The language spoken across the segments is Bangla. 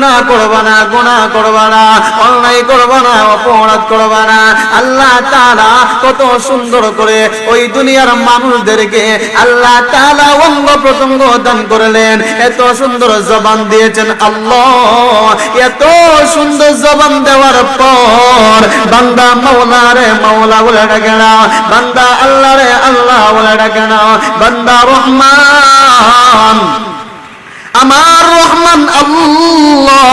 গুনাহ করবা না, গুনাহ করবা না, অন্যায় করবা না, অপরাধ করবা না। আল্লাহ তাআলা কত সুন্দর করে ওই দুনিয়ার মানুষদেরকে আল্লাহ তাআলা অঙ্গ প্রত্যঙ্গ দান করলেন, এত সুন্দর জবান দিয়েছেন আল্লাহ। এত সুন্দর জবান দেওয়ার পর বান্দা মাওলা রে মাওলা বলে ডাকে না, বান্দা আল্লাহ রে আল্লাহ বলে ডাকে না, বান্দা রহমান আমার রহমান আল্লাহ,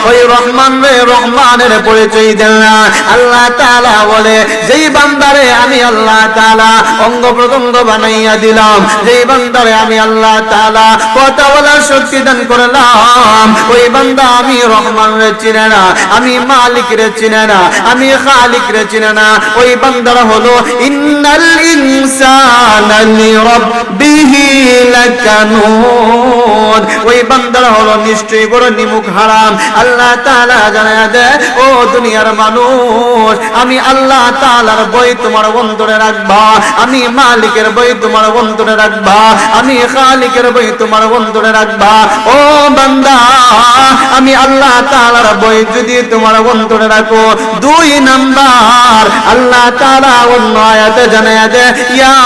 ওই রহমান রে রহমানের পরিচয় দেন না। আল্লাহ তাআলা বলে যেই বান্দারে আমি আল্লাহ তাআলা অঙ্গ প্রত্যঙ্গ বানাইয়া দিলাম, যেই বান্দারে আমি আল্লাহ তাআলা কথা বলার শক্তি দান করলাম, ওই বান্দা আমি রহমান রে চিনে না, আমি মালিক রে চিনে না, আমি খালিক রে চিনে না। ওই বান্দারা হলো ইন্নাল ইনসানা লিরাব্বিহি লাকানুন, ওই বান্দারা হলো নিশ্চয়ই বড় নিমুখ হারাম। আল্লাহ তাআলা জানায়া দেয়, ও দুনিয়ার মানুষ, আমি আল্লাহ তাআলার বই তোমার অন্তরে রাখবা, আমি মালিকের বই তোমার অন্তরে রাখবা, আমি খালিকের বই তোমার অন্তরে রাখবা। ও বান্দা, আমি আল্লাহ তাআলার বই যদি তোমার অন্তরে রাখো, দুই নাম্বার আল্লাহ তাআলা অন্য আয়াতে জানায়া দেয়, ইয়া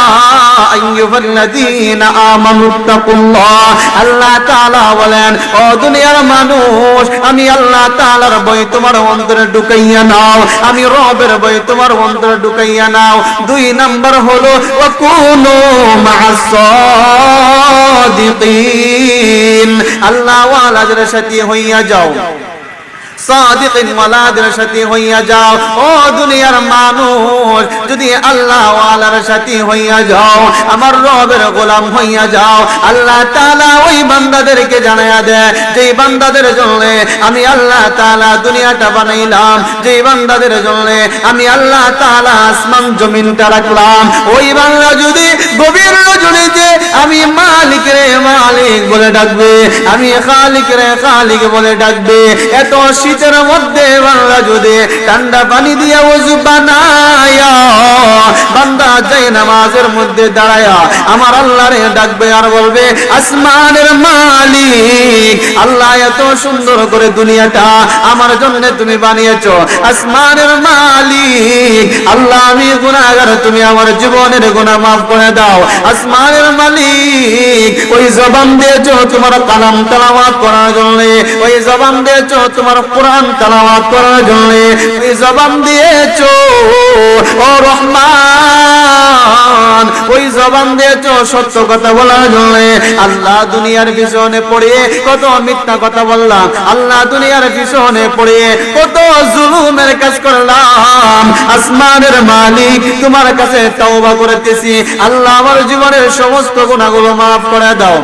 আইয়ুহাল্লাযীনা আমানুত্তাকুল্লাহ। আল্লাহ তাআলা বলেন, ও দুনিয়ার মানুষ, আমি আল্লাহ তাআলার বই তোমার অন্তরে ঢুকাইয়া নাও, আমি রবের বই তোমার অন্তরে ঢুকাইয়া নাও। দুই নাম্বার হলো ওয়াকুনু মা'আস সাদিকিন, আল্লাহ ওয়ালাদের সাথে হইয়া যাও, সাদিকিন ওয়ালাদের সাথে হইয়া যাও। ও দুনিয়ার মানুষ, যদি আল্লাহ ওয়ালার সাথে হইয়া যাও, আমার রবের গোলাম হইয়া যাও, আল্লাহ তাআলা ওই বান্দাদেরকে জানায়া দেয়, যেই বান্দাদের জন্য আমি আল্লাহ তাআলা দুনিয়াটা বানাইলাম, যেই বান্দাদের জন্য আমি আল্লাহ তাআলা আসমান জমিনটা রাখলাম, ওই বান্দা যদি গভীর রজনীতে আমি মালিক রে মালিক বলে ডাকবে, আমি খালিক রে খালিক বলে ডাকবে, এত শীতের মধ্যে বান্দা যদি ঠান্ডা পানি দিয়া ওযু বানায়া বান্দা যায় নামাজের মধ্যে দাঁড়ায়া আমার আল্লাহরে ডাকবে আর বলবে, আসমানের মালিক আল্লাহ, এত সুন্দর করে দুনিয়াটা আমার জন্য তুমি বানিয়েছো, আসমানের মালিক আল্লাহ, আমি গুনাহগার, তুমি আমার জীবনের গুনাহ মাফ করে দাও। আসমানের মালিক ওই জবান দিয়েছো তোমার কালাম তেলাওয়াত করার জন্য, ওই জবান দিয়েছো তোমার কোরআন তেলাওয়াত করার জন্য, ওই জবান দিয়েছো ও রহমান, ওই জবান দিয়েছো সত্য কথা বলার জন্য। আল্লাহ দুনিয়ার পিছনে পড়ে কত মিথ্যা কথা বললাম, আল্লাহ দুনিয়ার পিছনে পড়ে কত জুলুমের কাজ করলাম, আসমানের মালিক তোমার কাছে তওবা করতেছি, আল্লাহ আমার জীবনের সমস্ত গুনাহগুলো মাফ করে দাও।